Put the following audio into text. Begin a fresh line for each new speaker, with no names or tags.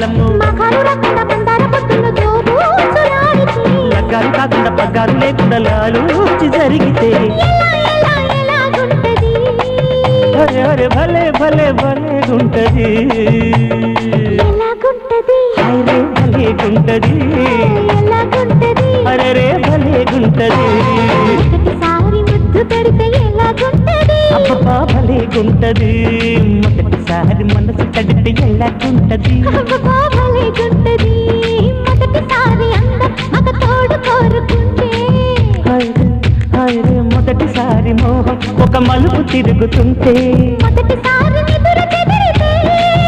ఎండాకాలము లగ్గాలు కాకుండా పగ్గాలు లేకుండా లాలూచి జరిగితే అరే భలే భలే భలేగుంటది అరే భలేగుంటది అరే రే భలేగుంటది అబ్బా భలేగుంటది మొదటిసారి మనసు తడితే ఎలాగుంటది మొదటిసారి మోహం ఒక మలుపు తిరుగుతుంటే